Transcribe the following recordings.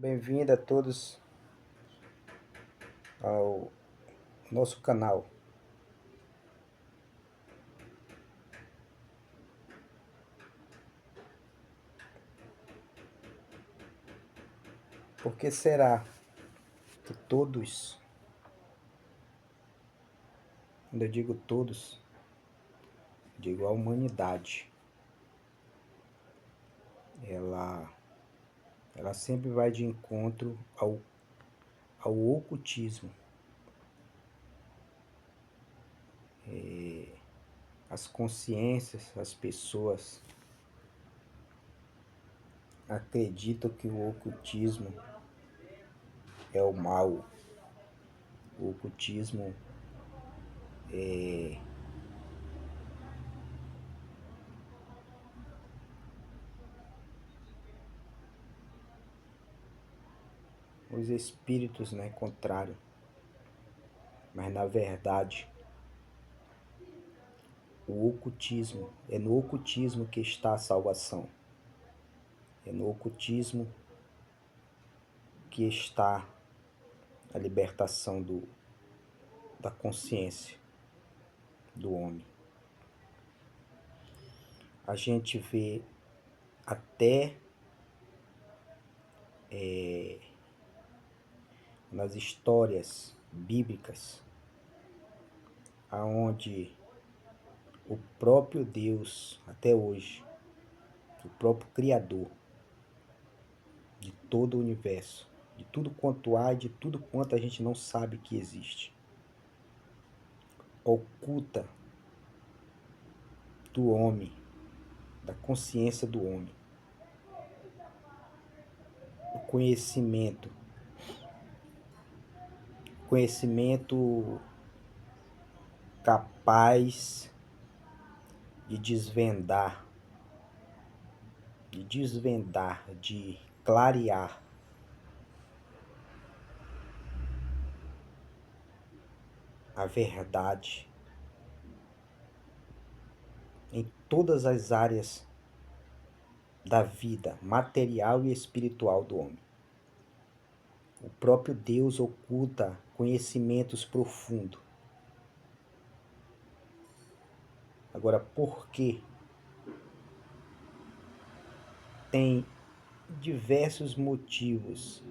Bem-vindo a todos ao nosso canal. Por que será que todos, quando eu digo todos, digo a humanidade, ela sempre vai de encontro ao ocultismo. As consciências, as pessoas acreditam que o ocultismo é o mal. O ocultismo é os espíritos, né, contrário. Mas na verdade, o ocultismo, é no ocultismo que está a salvação. É no ocultismo que está a libertação da consciência do homem. A gente vê até nas histórias bíblicas, aonde o próprio Deus, até hoje, o próprio Criador de todo o universo, de tudo quanto há e de tudo quanto a gente não sabe que existe, oculta do homem, da consciência do homem, o conhecimento capaz de desvendar, de clarear a verdade em todas as áreas da vida material e espiritual do homem. O próprio Deus oculta conhecimentos profundos. Agora, por quê? Tem diversos motivos.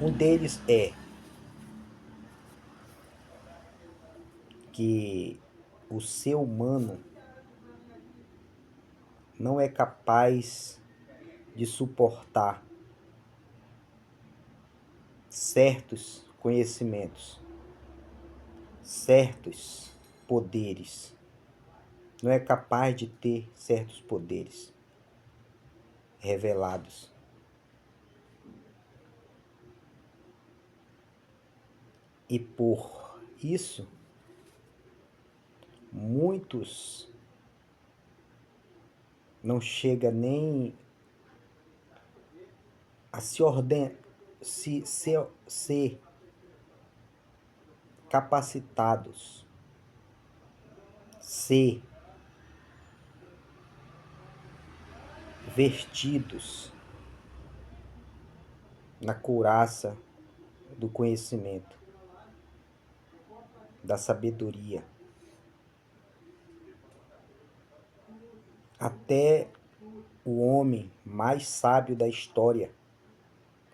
Um deles é que o ser humano não é capaz de suportar certos conhecimentos, certos poderes. Não é capaz de ter certos poderes revelados. E por isso, muitos não chegam nem a ser capacitados, ser vestidos na couraça do conhecimento, da sabedoria. Até o homem mais sábio da história,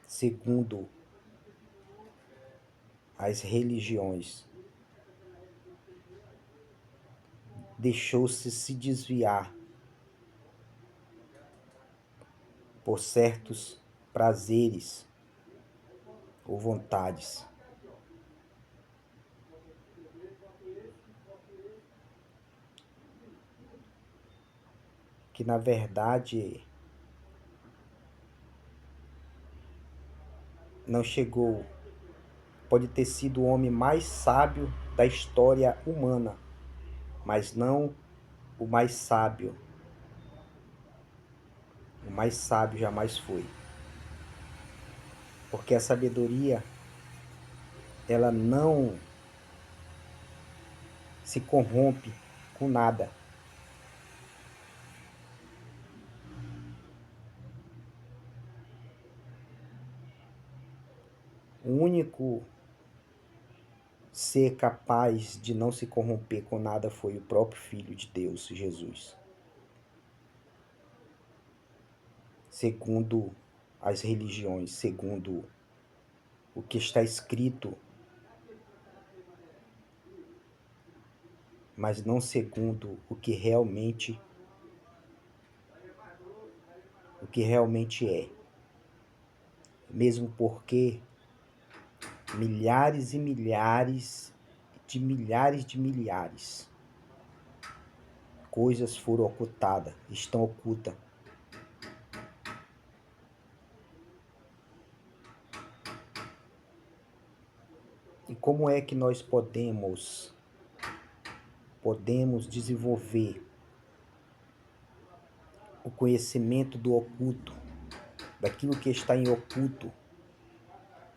segundo as religiões, deixou-se se desviar por certos prazeres ou vontades. Que na verdade não chegou, pode ter sido o homem mais sábio da história humana, mas não o mais sábio. O mais sábio jamais foi. Porque a sabedoria, ela não se corrompe com nada. O único ser capaz de não se corromper com nada foi o próprio Filho de Deus, Jesus. Segundo as religiões, segundo o que está escrito, mas não segundo o que realmente é. Mesmo porque milhares e milhares de milhares coisas foram ocultadas, estão ocultas. E como é que nós podemos desenvolver o conhecimento do oculto, daquilo que está em oculto,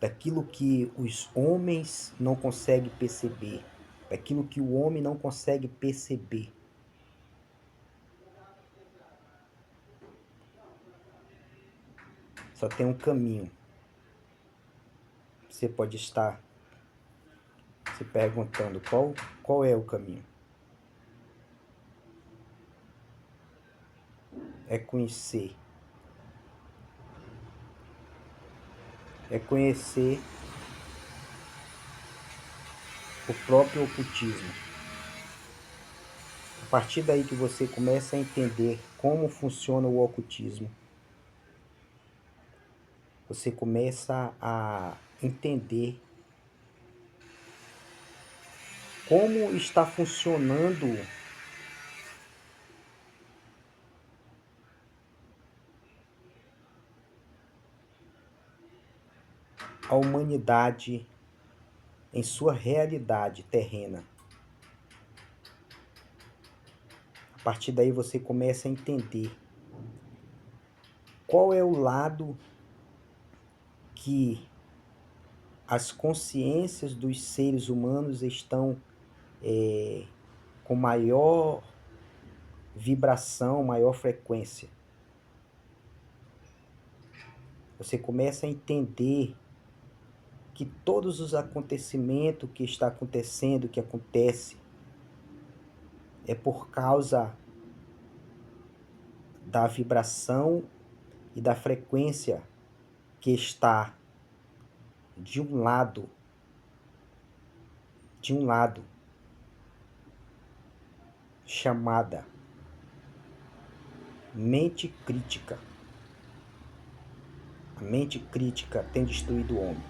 daquilo que os homens não conseguem perceber, daquilo que o homem não consegue perceber? Só tem um caminho. Você pode estar se perguntando qual é o caminho. É conhecer. É conhecer o próprio ocultismo. A partir daí que você começa a entender como funciona o ocultismo, você começa a entender como está funcionando a humanidade em sua realidade terrena. A partir daí você começa a entender qual é o lado que as consciências dos seres humanos estão com maior vibração, maior frequência. Você começa a entender que todos os acontecimentos que está acontecendo, que acontece, é por causa da vibração e da frequência que está de um lado, chamada mente crítica. A mente crítica tem destruído o homem.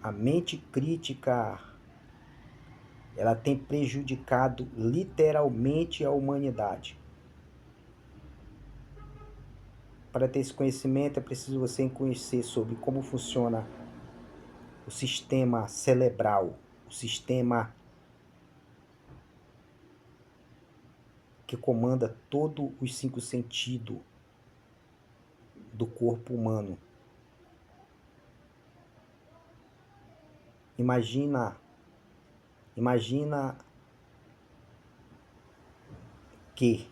A mente crítica, ela tem prejudicado literalmente a humanidade. Para ter esse conhecimento, é preciso você conhecer sobre como funciona o sistema cerebral, o sistema que comanda todos os 5 sentidos do corpo humano. Imagina que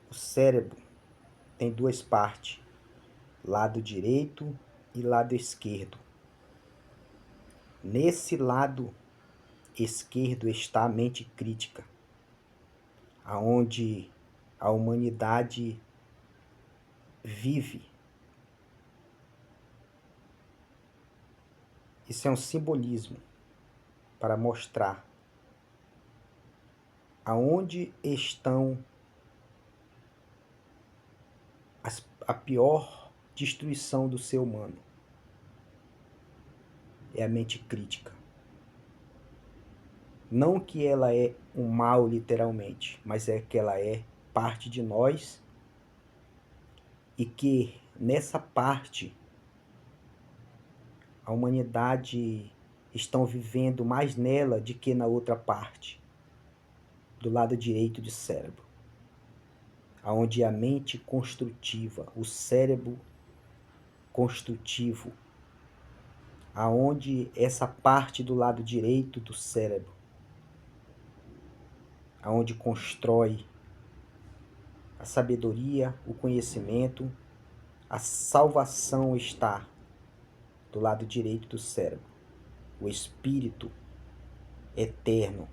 o cérebro tem 2 partes, lado direito e lado esquerdo. Nesse lado esquerdo está a mente crítica, aonde a humanidade vive. Isso é um simbolismo para mostrar aonde estão a pior destruição do ser humano. É a mente crítica. Não que ela é um mal literalmente, mas é que ela é parte de nós e que nessa parte a humanidade estão vivendo mais nela do que na outra parte, do lado direito do cérebro, aonde a mente construtiva, o cérebro construtivo, aonde essa parte do lado direito do cérebro, aonde constrói a sabedoria, o conhecimento, A salvação está do lado direito do cérebro. O espírito eterno.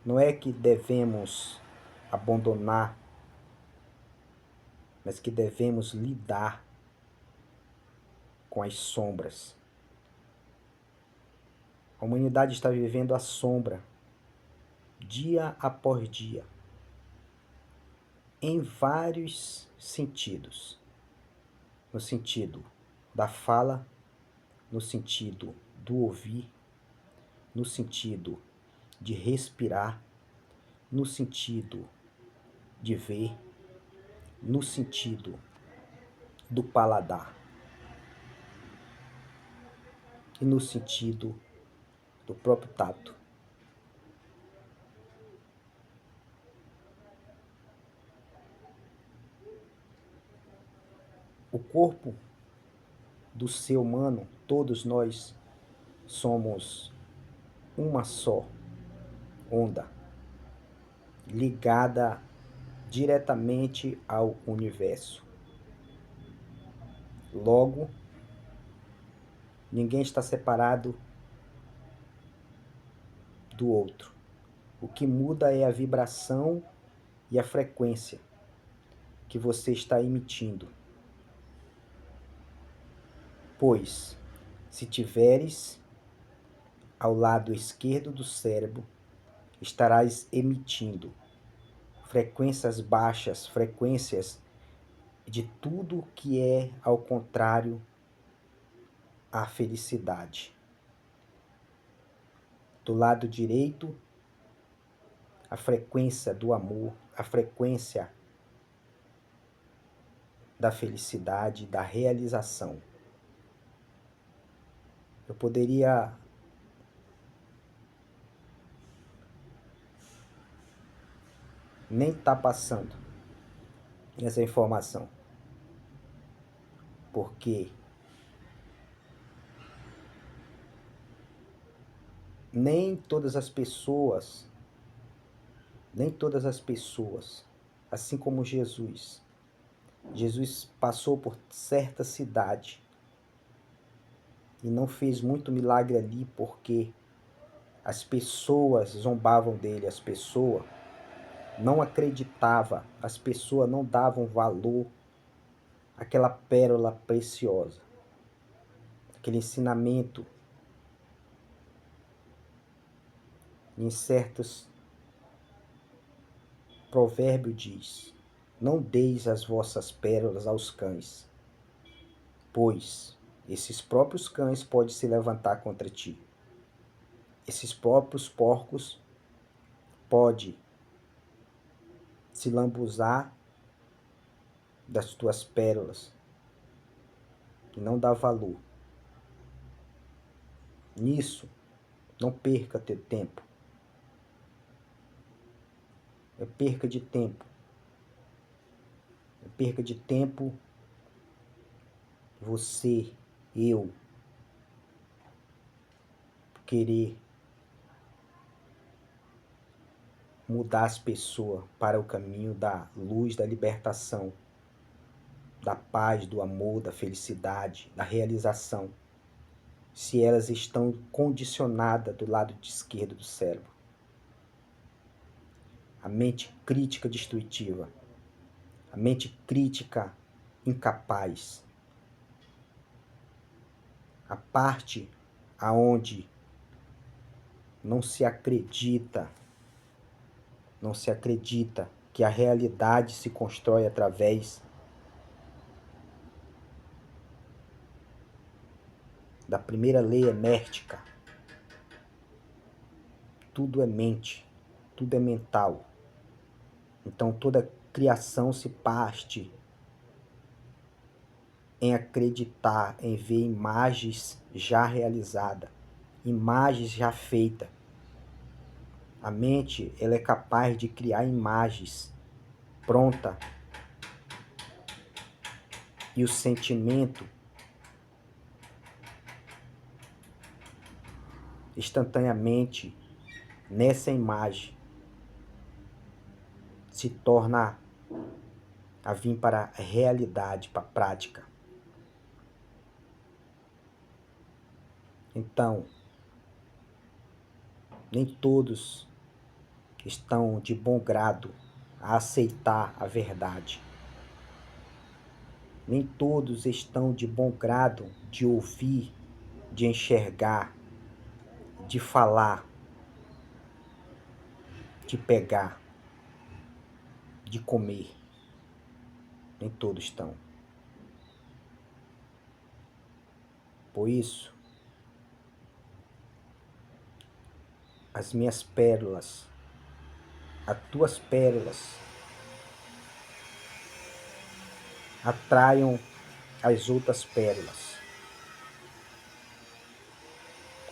Não é que devemos abandonar, mas que devemos lidar com as sombras. A humanidade está vivendo a sombra, dia após dia, em vários sentidos. No sentido da fala, no sentido do ouvir, no sentido de respirar, no sentido de ver, no sentido do paladar e no sentido do próprio tato. O corpo do ser humano, todos nós somos uma só onda, ligada diretamente ao universo. Logo, ninguém está separado do outro. O que muda é a vibração e a frequência que você está emitindo. Pois, se tiveres ao lado esquerdo do cérebro, estarás emitindo frequências baixas, frequências de tudo que é ao contrário à felicidade. Do lado direito, a frequência do amor, a frequência da felicidade, da realização. Eu poderia nem estar passando essa informação, porque nem todas as pessoas, assim como Jesus passou por certa cidade e não fez muito milagre ali porque as pessoas zombavam dele, as pessoas não acreditavam, as pessoas não davam valor àquela pérola preciosa, aquele ensinamento. Em certos provérbios diz: não deis as vossas pérolas aos cães, pois esses próprios cães podem se levantar contra ti. Esses próprios porcos podem se lambuzar das tuas pérolas e não dar valor. Nisso, não perca teu tempo. É perca de tempo. É perca de tempo você, eu, querer mudar as pessoas para o caminho da luz, da libertação, da paz, do amor, da felicidade, da realização, se elas estão condicionadas do lado esquerdo do cérebro. A mente crítica destrutiva, a mente crítica incapaz, a parte aonde não se acredita que a realidade se constrói através da primeira lei enértica. Tudo é mente, tudo é mental. Então toda criação se parte em acreditar, em ver imagens já realizadas, imagens já feitas. A mente, ela é capaz de criar imagens pronta e o sentimento instantaneamente nessa imagem. se torna a vir para a realidade, para a prática. Então, nem todos estão de bom grado a aceitar a verdade. Nem todos estão de bom grado de ouvir, de enxergar, de falar, de pegar, de comer. Nem todos estão. Por isso, as minhas pérolas, as tuas pérolas, atraiam as outras pérolas.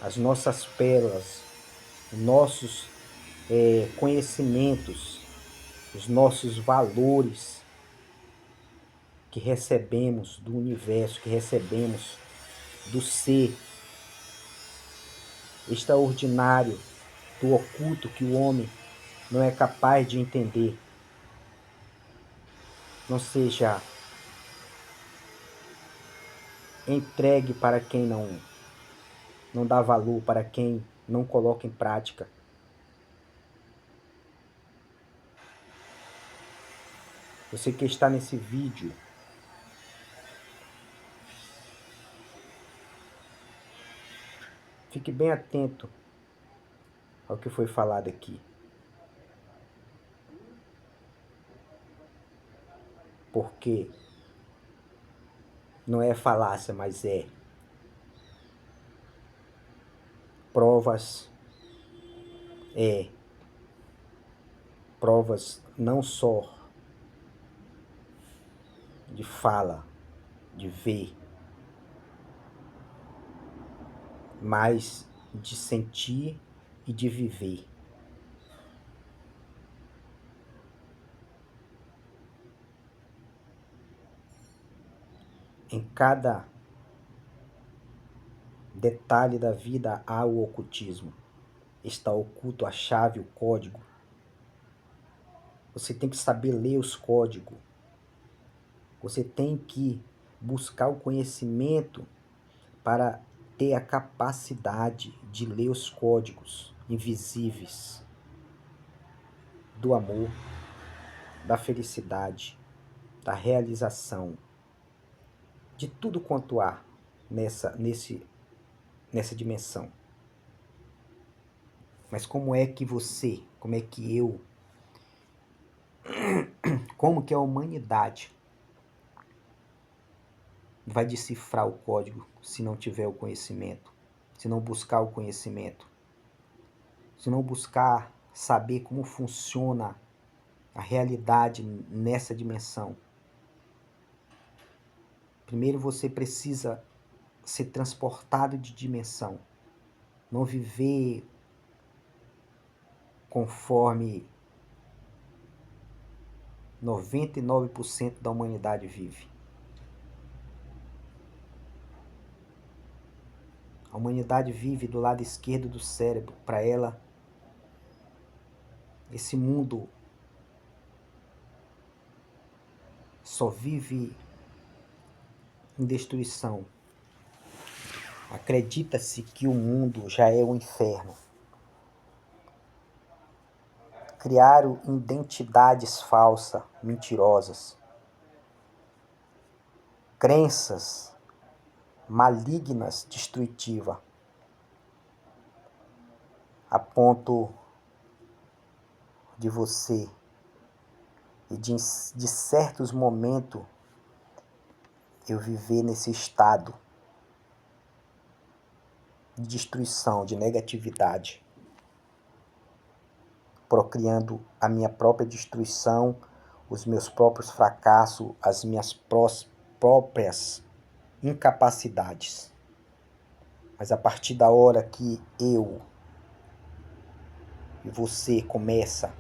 As nossas pérolas, nossos conhecimentos, os nossos valores que recebemos do universo, que recebemos do ser extraordinário, do oculto que o homem não é capaz de entender. Não seja entregue para quem não dá valor, para quem não coloca em prática. Você que está nesse vídeo, fique bem atento ao que foi falado aqui. Porque não é falácia, mas é provas, provas não só de fala, de ver, mas de sentir e de viver. Em cada detalhe da vida há o ocultismo. Está oculto a chave, o código. Você tem que saber ler os códigos. Você tem que buscar o conhecimento para ter a capacidade de ler os códigos invisíveis do amor, da felicidade, da realização, de tudo quanto há nessa dimensão. Mas como é que você, como é que eu, como que a humanidade vai decifrar o código se não tiver o conhecimento, se não buscar o conhecimento, se não buscar saber como funciona a realidade nessa dimensão? Primeiro você precisa ser transportado de dimensão, não viver conforme 99% da humanidade vive. A humanidade vive do lado esquerdo do cérebro. Para ela, esse mundo só vive em destruição. Acredita-se que o mundo já é o inferno. Criaram identidades falsas, mentirosas. Crenças malignas, destrutivas. A ponto de você e de certos momentos eu viver nesse estado de destruição, de negatividade, procriando a minha própria destruição, os meus próprios fracassos, as minhas próprias incapacidades. Mas a partir da hora que eu e você começa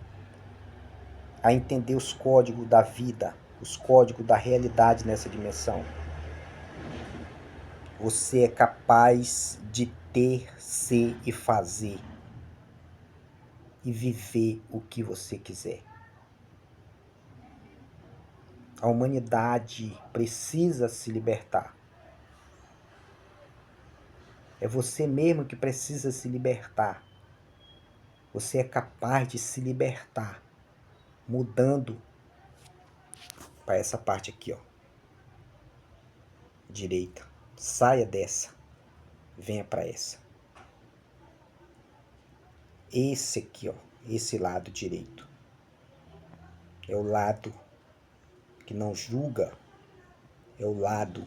a entender os códigos da vida, os códigos da realidade nessa dimensão, você é capaz de ter, ser e fazer e viver o que você quiser. A humanidade precisa se libertar. É você mesmo que precisa se libertar. Você é capaz de se libertar, mudando para essa parte aqui, ó, direita. Saia dessa, venha para essa. Esse aqui, ó, esse lado direito. É o lado que não julga, é o lado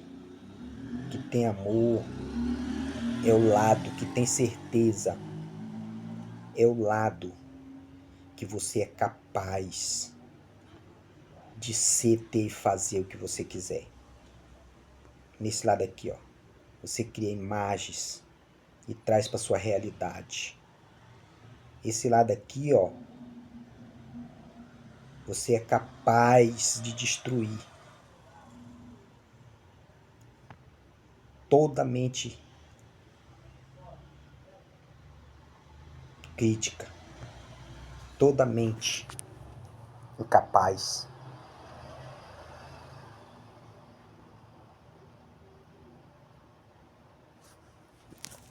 que tem amor, é o lado que tem certeza, é o lado que você é capaz de ser, ter e fazer o que você quiser. Nesse lado aqui, ó, você cria imagens e traz para sua realidade. Esse lado aqui, ó, você é capaz de destruir toda mente crítica, toda mente incapaz.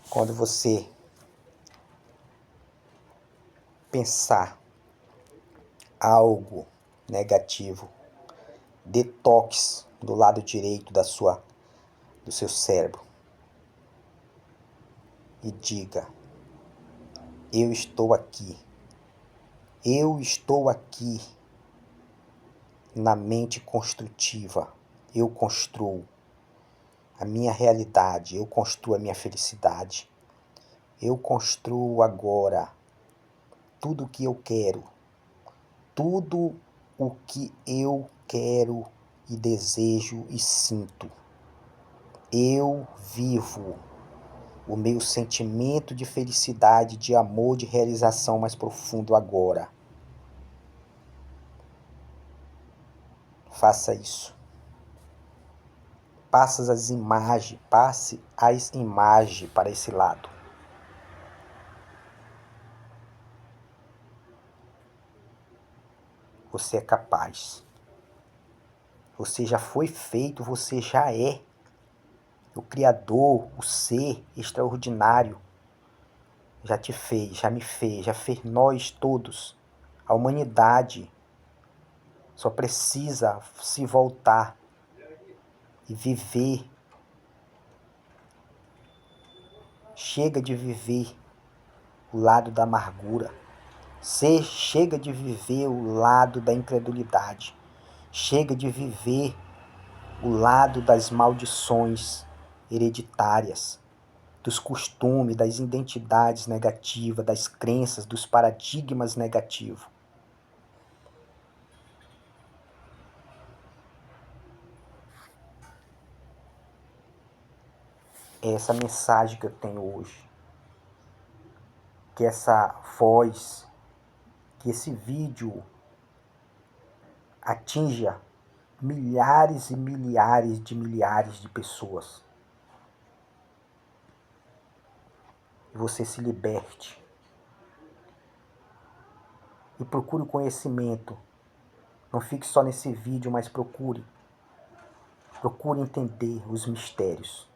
Quando você pensar algo negativo, detox do lado direito do seu cérebro e diga: eu estou aqui. Eu estou aqui na mente construtiva. Eu construo a minha realidade, eu construo a minha felicidade. Eu construo agora tudo o que eu quero. Tudo o que eu quero e desejo e sinto. Eu vivo o meu sentimento de felicidade, de amor, de realização mais profundo agora. Faça isso. Passe as imagens para esse lado. Você é capaz. Você já foi feito, você já é. O Criador, o ser extraordinário, já te fez, já me fez, já fez nós todos. A humanidade só precisa se voltar e viver. Chega de viver o lado da amargura. Chega de viver o lado da incredulidade. Chega de viver o lado das maldições hereditárias, dos costumes, das identidades negativas, das crenças, dos paradigmas negativos. É essa mensagem que eu tenho hoje. Que essa voz, que esse vídeo atinja milhares e milhares de pessoas. E você se liberte. E procure o conhecimento. Não fique só nesse vídeo, mas procure. Procure entender os mistérios.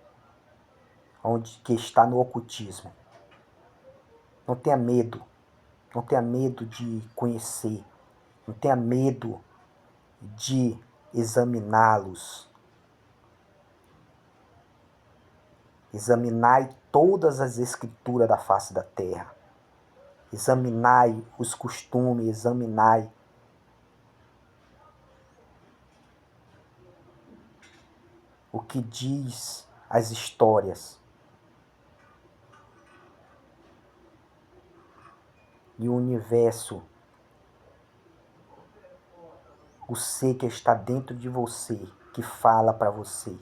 Onde que está no ocultismo. Não tenha medo. Não tenha medo de conhecer. Não tenha medo de examiná-los. Examinai todas as escrituras da face da terra. Examinai os costumes, examinai o que diz as histórias. E o universo, o ser que está dentro de você, que fala para você.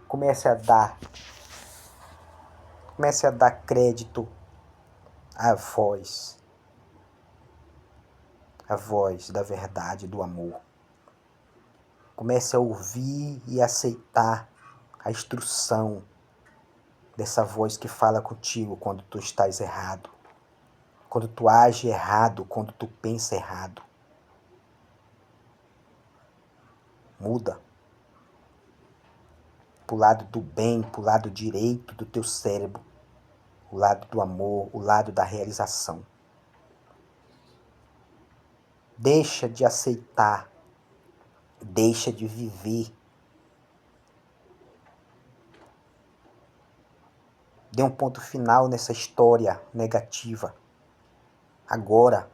Comece a dar crédito à voz da verdade, do amor. Comece a ouvir e aceitar a instrução dessa voz que fala contigo quando tu estás errado, quando tu age errado, quando tu pensa errado. Muda pro lado do bem, pro lado direito do teu cérebro, o lado do amor, o lado da realização. Deixa de aceitar, deixa de viver. Dê um ponto final nessa história negativa. Agora,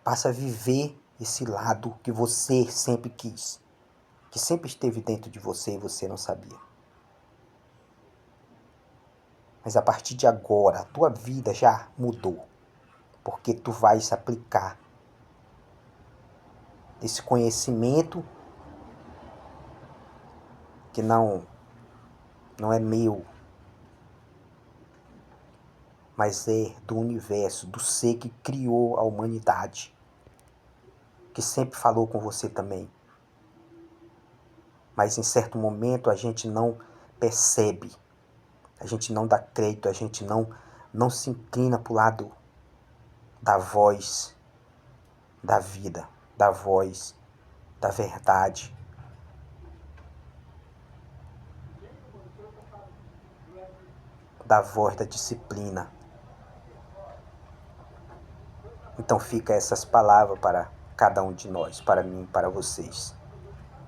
passa a viver esse lado que você sempre quis, que sempre esteve dentro de você e você não sabia. Mas a partir de agora, a tua vida já mudou, porque tu vais aplicar esse conhecimento que não é meu, mas é do universo, do ser que criou a humanidade, que sempre falou com você também. Mas em certo momento a gente não percebe, a gente não dá crédito, a gente não se inclina para o lado da voz da vida, da voz da verdade. Da voz da disciplina. Então fica essas palavras para cada um de nós, para mim, para vocês,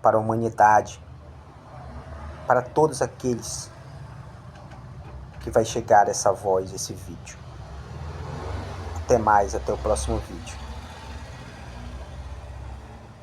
para a humanidade, para todos aqueles que vai chegar essa voz, esse vídeo. Até mais, até o próximo vídeo.